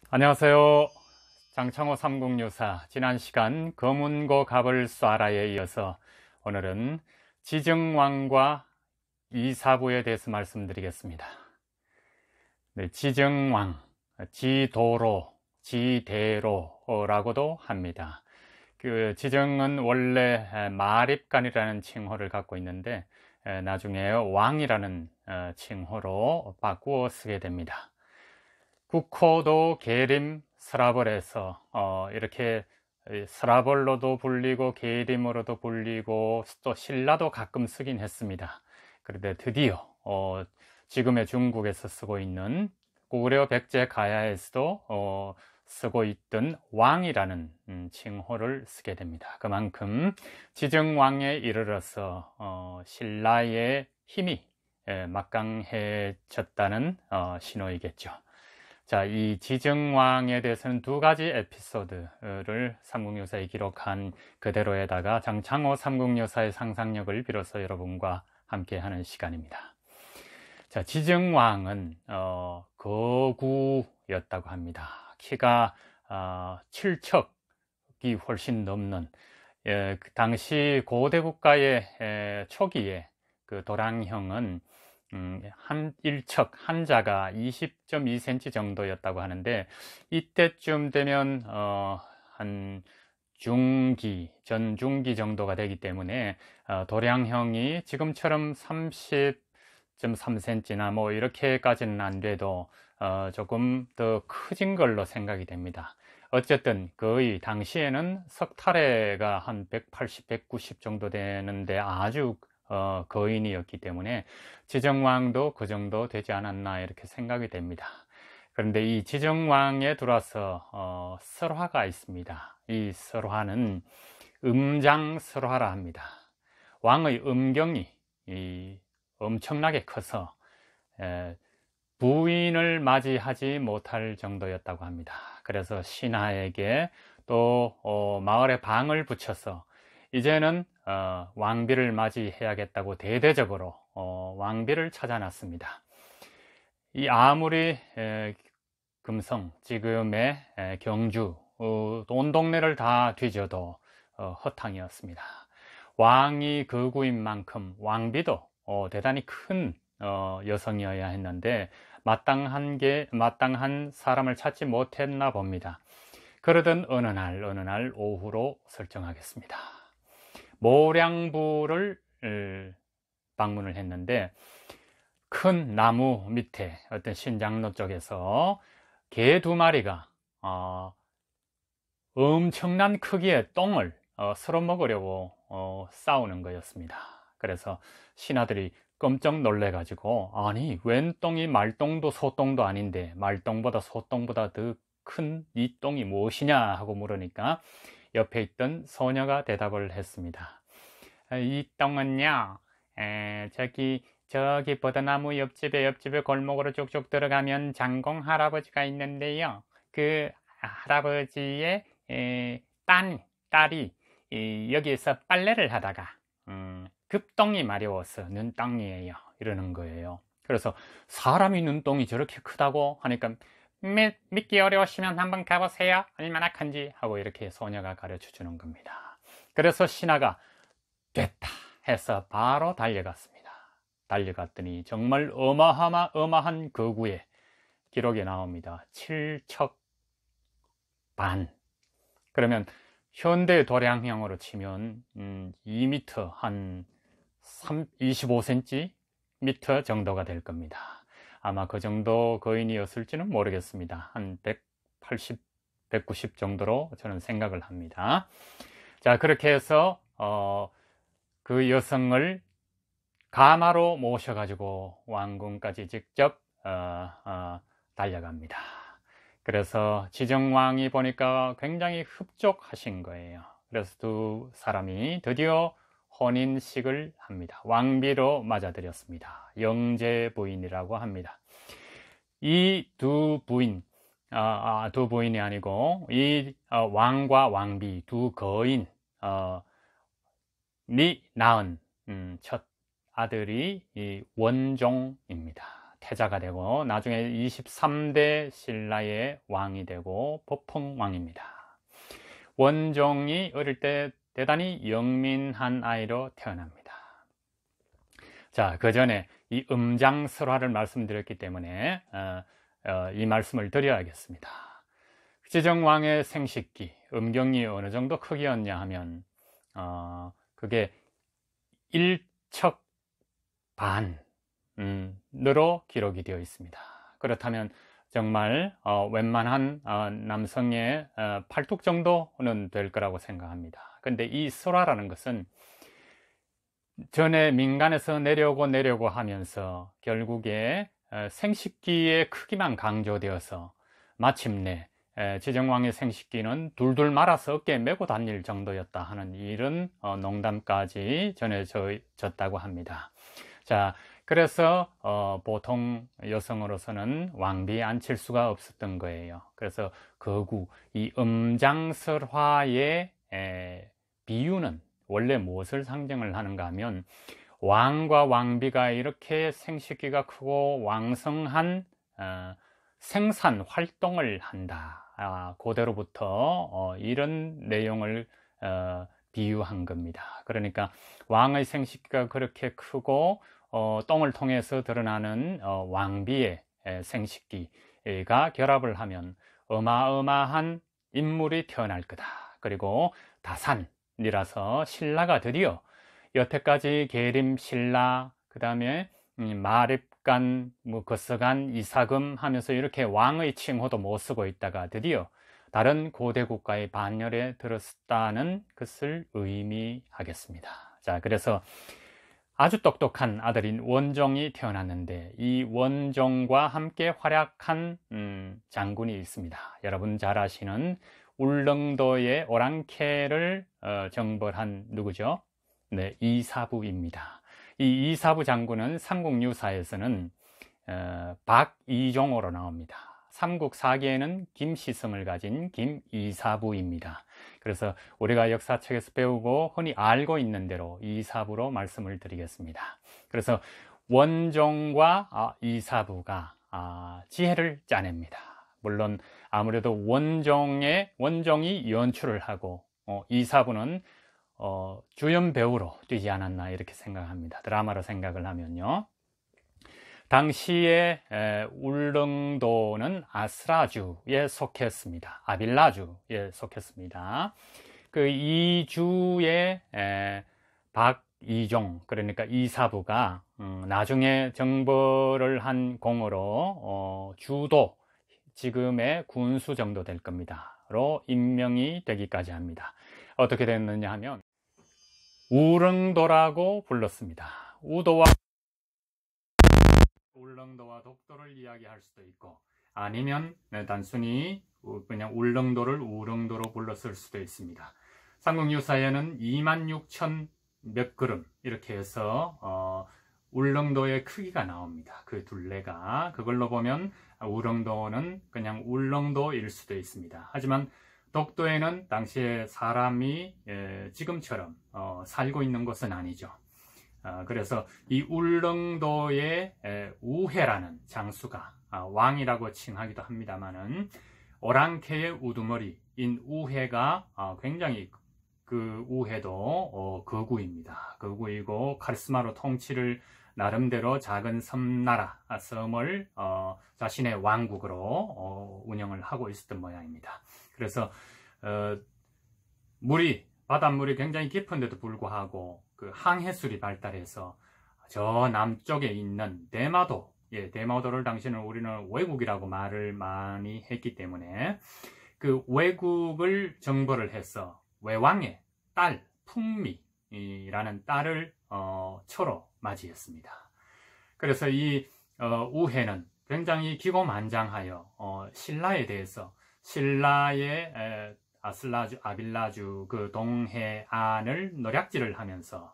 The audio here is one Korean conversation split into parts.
안녕하세요. 장창호 삼국유사. 지난 시간 검은고 갑을 쏴라에 이어서 오늘은 지정왕과 이사부에 대해서 말씀드리겠습니다. 네, 지정왕, 지도로, 지대로라고도 합니다. 그 지정은 원래 마립간이라는 칭호를 갖고 있는데 나중에 왕이라는 칭호로 바꾸어 쓰게 됩니다. 국호도 계림 스라벌에서 이렇게 스라벌로도 불리고 계림으로도 불리고 또 신라도 가끔 쓰긴 했습니다. 그런데 드디어 지금의 중국에서 쓰고 있는 고구려 백제 가야에서도 쓰고 있던 왕이라는 칭호를 쓰게 됩니다. 그만큼 지정왕에 이르러서 신라의 힘이 막강해졌다는 신호이겠죠. 자, 이 지정왕에 대해서는 두 가지 에피소드를 삼국유사에 기록한 그대로에다가 장창호 삼국유사의 상상력을 빌어서 여러분과 함께 하는 시간입니다. 자, 지정왕은 거구였다고 합니다. 키가 7척이 훨씬 넘는 그 당시 고대 국가의 초기에 그 도량형은 한 1척 한자가 20.2cm 정도였다고 하는데 이때쯤 되면 한 중기, 전중기 정도가 되기 때문에 도량형이 지금처럼 30.3cm나 뭐 이렇게까지는 안 돼도 조금 더 커진 걸로 생각이 됩니다. 어쨌든 거의 당시에는 석탈해가 한 180, 190 정도 되는데 아주 거인이었기 때문에 지정왕도 그 정도 되지 않았나 이렇게 생각이 됩니다. 그런데 이 지정왕에 들어와서 설화가 있습니다. 이 설화는 음장설화라 합니다. 왕의 음경이 엄청나게 커서 부인을 맞이하지 못할 정도였다고 합니다. 그래서 신하에게 또 마을에 방을 붙여서 이제는 왕비를 맞이해야겠다고 대대적으로 왕비를 찾아놨습니다. 이 아무리 금성, 지금의 경주, 온 동네를 다 뒤져도 허탕이었습니다. 왕이 거구인 만큼 왕비도 대단히 큰 여성이어야 했는데 마땅한 사람을 찾지 못했나 봅니다. 그러던 어느 날 오후로 설정하겠습니다. 모량부를 방문을 했는데 큰 나무 밑에 어떤 신장로 쪽에서 개 2마리가 엄청난 크기의 똥을 서로 먹으려고 싸우는 거였습니다. 그래서 신하들이 깜짝 놀래 가지고 아니 웬 똥이 말똥도 소똥도 아닌데 말똥보다 소똥보다 더 큰 이 똥이 무엇이냐 하고 물으니까 옆에 있던 소녀가 대답을 했습니다. 이 똥은요 저기 버드나무 옆집에 골목으로 쭉쭉 들어가면 장공 할아버지가 있는데요, 그 할아버지의 딸이 여기에서 빨래를 하다가 급똥이 마려워서 눈덩이에요 이러는 거예요. 그래서 사람이 눈똥이 저렇게 크다고 하니까 믿기 어려우시면 한번 가보세요, 얼마나 큰지 하고 이렇게 소녀가 가르쳐 주는 겁니다. 그래서 신하가 됐다 해서 바로 달려갔습니다. 달려갔더니 정말 어마어마한 거구의 기록이 나옵니다. 7척 반. 그러면 현대 도량형으로 치면 2m 한 25cm 정도가 될 겁니다. 아마 그 정도 거인이었을지는 모르겠습니다. 한 180, 190 정도로 저는 생각을 합니다. 자, 그렇게 해서 그 여성을 가마로 모셔가지고 왕궁까지 직접 달려갑니다. 그래서 지정왕이 보니까 굉장히 흡족하신 거예요. 그래서 두 사람이 드디어 혼인식을 합니다. 왕비로 맞아들였습니다. 영제 부인이라고 합니다. 이 두 부인, 두 부인이 아니고 이 왕과 왕비 두 거인이 낳은 첫 아들이 이 원종입니다. 태자가 되고 나중에 23대 신라의 왕이 되고 법흥왕입니다. 원종이 어릴 때 대단히 영민한 아이로 태어납니다. 자, 그 전에 이 음장설화를 말씀드렸기 때문에 이 말씀을 드려야겠습니다. 지정왕의 생식기, 음경이 어느 정도 크기였냐 하면 그게 1척 반으로 기록이 되어 있습니다. 그렇다면 정말 웬만한 남성의 팔뚝 정도는 될 거라고 생각합니다. 근데 이 설화라는 것은 전에 민간에서 내려오고 하면서 결국에 생식기의 크기만 강조되어서 마침내 지정왕의 생식기는 둘둘 말아서 어깨에 메고 다닐 정도였다 하는 이런 농담까지 전해졌다고 합니다. 자, 그래서 보통 여성으로서는 왕비에 앉힐 수가 없었던 거예요. 그래서 거구, 이 음장설화의 비유는 원래 무엇을 상징을 하는가 하면 왕과 왕비가 이렇게 생식기가 크고 왕성한 생산 활동을 한다. 그대로부터 이런 내용을 비유한 겁니다. 그러니까 왕의 생식기가 그렇게 크고 똥을 통해서 드러나는 왕비의 생식기가 결합을 하면 어마어마한 인물이 태어날 거다. 그리고 다산이라서 신라가 드디어 여태까지 계림 신라, 그 다음에 마립간, 거서간, 이사금 하면서 이렇게 왕의 칭호도 못 쓰고 있다가 드디어 다른 고대 국가의 반열에 들었다는 것을 의미하겠습니다. 자, 그래서 아주 똑똑한 아들인 원종이 태어났는데 이 원종과 함께 활약한 장군이 있습니다. 여러분 잘 아시는 울릉도의 오랑캐를 정벌한 누구죠? 네, 이사부입니다. 이 이사부 장군은 삼국유사에서는 박이종으로 나옵니다. 삼국사기에는 김시성을 가진 김이사부입니다. 그래서 우리가 역사책에서 배우고 흔히 알고 있는 대로 이사부로 말씀을 드리겠습니다. 그래서 원종과 이사부가 지혜를 짜냅니다. 물론 아무래도 원종이 연출을 하고 이사부는 주연 배우로 뛰지 않았나 이렇게 생각합니다. 드라마로 생각을 하면요. 당시에 울릉도는 아스라주에 속했습니다. 아빌라주에 속했습니다. 그 이주의 박이종, 그러니까 이사부가 나중에 정벌을 한 공으로 주도, 지금의 군수 정도 될 겁니다. 로 임명이 되기까지 합니다. 어떻게 됐느냐 하면 우릉도라고 불렀습니다. 울릉도와 독도를 이야기할 수도 있고 아니면 단순히 그냥 울릉도를 우릉도로 불렀을 수도 있습니다. 삼국유사에는 26,000 몇 걸음 이렇게 해서 울릉도의 크기가 나옵니다. 그 둘레가. 그걸로 보면 우릉도는 그냥 울릉도일 수도 있습니다. 하지만 독도에는 당시에 사람이 지금처럼 살고 있는 곳은 아니죠. 그래서 이 울릉도의 우회라는 장수가 왕이라고 칭하기도 합니다만은 오랑캐의 우두머리인 우회가 굉장히 그 우회도 거구입니다. 거구이고 카리스마로 통치를 나름대로 작은 섬나라, 섬을 자신의 왕국으로 운영을 하고 있었던 모양입니다. 그래서 바닷물이 굉장히 깊은데도 불구하고 그 항해술이 발달해서 저 남쪽에 있는 대마도, 대마도를 당시는 우리는 왜국이라고 말을 많이 했기 때문에 그 왜국을 정벌을 해서 왜왕의 딸 풍미라는 딸을 처로 맞이했습니다. 그래서 이 우회는 굉장히 기고만장하여 신라에 대해서 신라의 아빌라주 그 동해안을 노략질을 하면서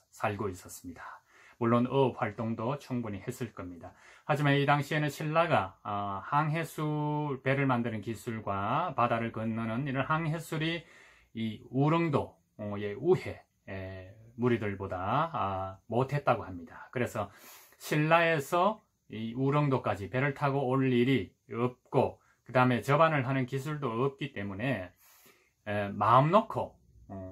살고 있었습니다. 물론 어업 활동도 충분히 했을 겁니다. 하지만 이 당시에는 신라가 항해술 배를 만드는 기술과 바다를 건너는 이런 항해술이 이 우릉도의 우해 무리들보다 못했다고 합니다. 그래서 신라에서 이 우렁도까지 배를 타고 올 일이 없고, 그 다음에 접안을 하는 기술도 없기 때문에 마음 놓고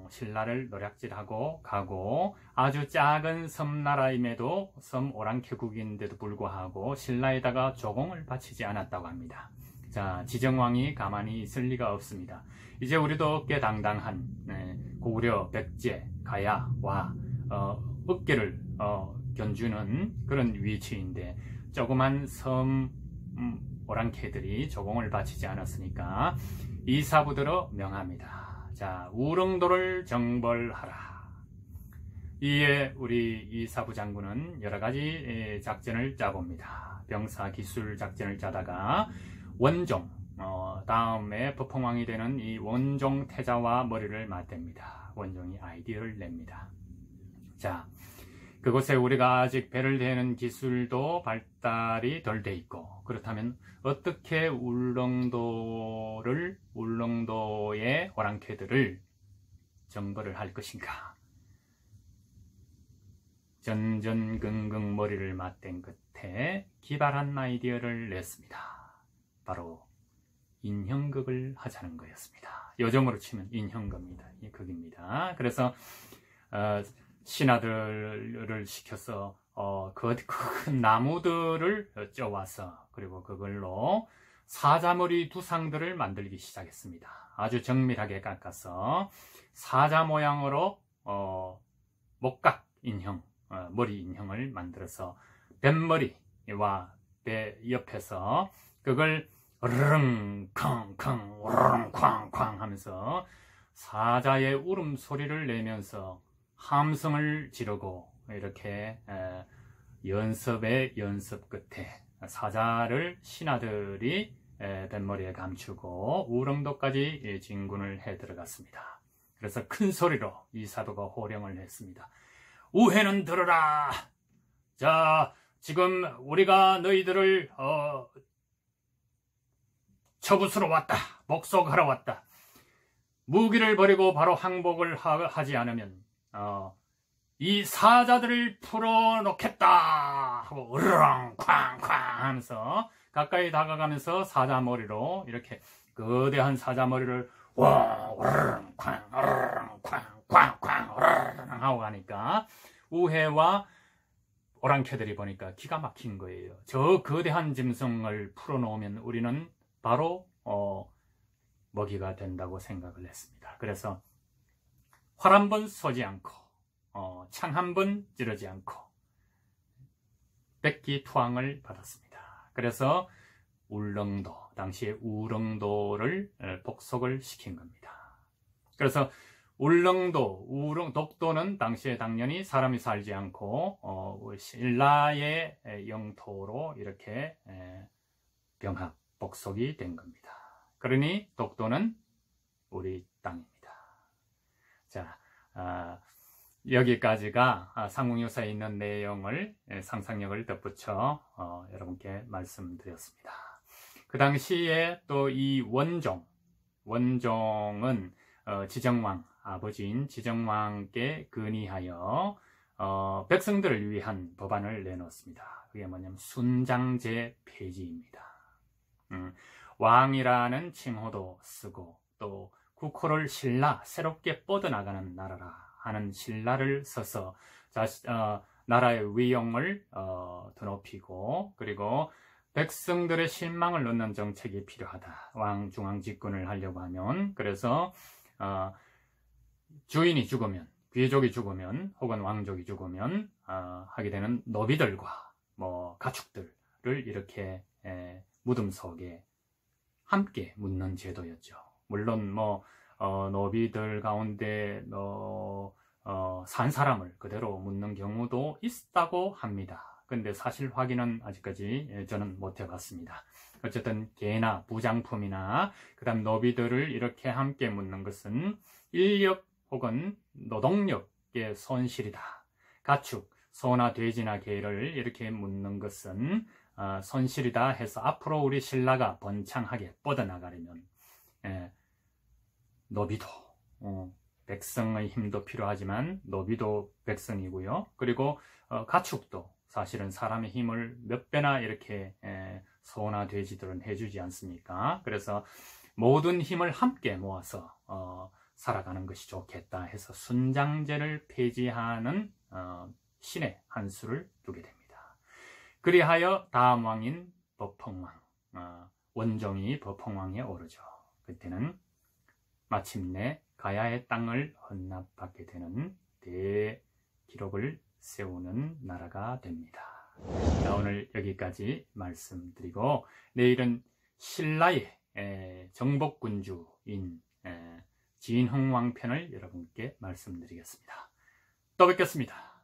신라를 노략질하고 가고, 아주 작은 섬나라임에도 섬 오랑캐국인데도 불구하고 신라에다가 조공을 바치지 않았다고 합니다. 자, 지정왕이 가만히 있을 리가 없습니다. 이제 우리도 어깨당당한 고구려, 백제, 가야와 어깨를 견주는 그런 위치인데, 조그만 섬 오랑캐들이 조공을 바치지 않았으니까 이사부들어 명합니다. 자, 우렁도를 정벌하라. 이에 우리 이사부 장군은 여러가지 작전을 짜봅니다. 병사기술 작전을 짜다가 원종, 다음에 법흥왕이 되는 이 원종 태자와 머리를 맞댑니다. 원종이 아이디어를 냅니다. 자, 그곳에 우리가 아직 배를 대는 기술도 발달이 덜 돼 있고, 그렇다면 어떻게 울릉도의 오랑캐들을 정벌을 할 것인가? 전전긍긍 머리를 맞댄 끝에 기발한 아이디어를 냈습니다. 바로 인형극을 하자는 거였습니다. 요즘으로 치면 인형극입니다. 그래서 신하들을 시켜서 큰 나무들을 쪄와서, 그리고 그걸로 사자머리 두상들을 만들기 시작했습니다. 아주 정밀하게 깎아서 사자 모양으로 목각 인형, 머리 인형을 만들어서 뱃머리와 배 옆에서 그걸 으르릉 쾅쾅 으르릉 쾅쾅 하면서 사자의 울음소리를 내면서 함성을 지르고, 이렇게 연습의 연습 끝에 사자를 신하들이 뱃머리에 감추고 우렁도까지 진군을 해 들어갔습니다. 그래서 큰 소리로 이사도가 호령을 했습니다. 우회는 들어라. 자, 지금 우리가 너희들을 처부수러 왔다. 복속하러 왔다. 무기를 버리고 바로 항복을 하지 않으면 이 사자들을 풀어놓겠다 하고 으르렁 쾅쾅 하면서 가까이 다가가면서 사자 머리로 이렇게 거대한 사자 머리를 으르렁 쾅 으르렁 쾅 으르렁 하고 가니까 우회와 오랑캐들이 보니까 기가 막힌 거예요. 저 거대한 짐승을 풀어놓으면 우리는 바로 먹이가 된다고 생각을 했습니다. 그래서 활 한 번 쏘지 않고 창 한 번 찌르지 않고 백기투항을 받았습니다. 그래서 울릉도, 당시에 우렁도를 복속을 시킨 겁니다. 그래서 독도는 당시에 당연히 사람이 살지 않고 신라의 영토로 이렇게 병합, 복속이 된 겁니다. 그러니 독도는 우리 땅입니다. 자, 여기까지가 삼국유사에 있는 내용을 상상력을 덧붙여 여러분께 말씀드렸습니다. 그 당시에 또 이 원종은 지정왕, 아버지인 지정왕께 근의하여 백성들을 위한 법안을 내놓습니다. 그게 뭐냐면 순장제 폐지입니다. 왕이라는 칭호도 쓰고, 또 국호를 신라, 새롭게 뻗어나가는 나라라 하는 신라를 써서 나라의 위용을 드높이고, 그리고 백성들의 신망을 넣는 정책이 필요하다. 왕 중앙 집권을 하려고 하면. 그래서 주인이 죽으면, 귀족이 죽으면, 혹은 왕족이 죽으면 하게 되는 노비들과 가축들을 이렇게 무덤 속에 함께 묻는 제도였죠. 물론 노비들 가운데 산 사람을 그대로 묻는 경우도 있다고 합니다. 근데 사실 확인은 아직까지 저는 못 해봤습니다. 어쨌든 개나 부장품이나 그다음 노비들을 이렇게 함께 묻는 것은 인력 혹은 노동력의 손실이다. 가축, 소나 돼지나 개를 이렇게 묻는 것은 손실이다 해서 앞으로 우리 신라가 번창하게 뻗어나가려면 노비도 백성의 힘도 필요하지만 노비도 백성이고요. 그리고 가축도 사실은 사람의 힘을 몇 배나 이렇게 소원화되지들은 해주지 않습니까? 그래서 모든 힘을 함께 모아서 살아가는 것이 좋겠다 해서 순장제를 폐지하는 신의 한 수를 두게 됩니다. 그리하여 다음 왕인 버펑왕, 원종이 버펑왕에 오르죠. 그때는 마침내 가야의 땅을 헌납받게 되는 대기록을 세우는 나라가 됩니다. 자, 오늘 여기까지 말씀드리고 내일은 신라의 정복군주인 진흥왕 편을 여러분께 말씀드리겠습니다. 또 뵙겠습니다.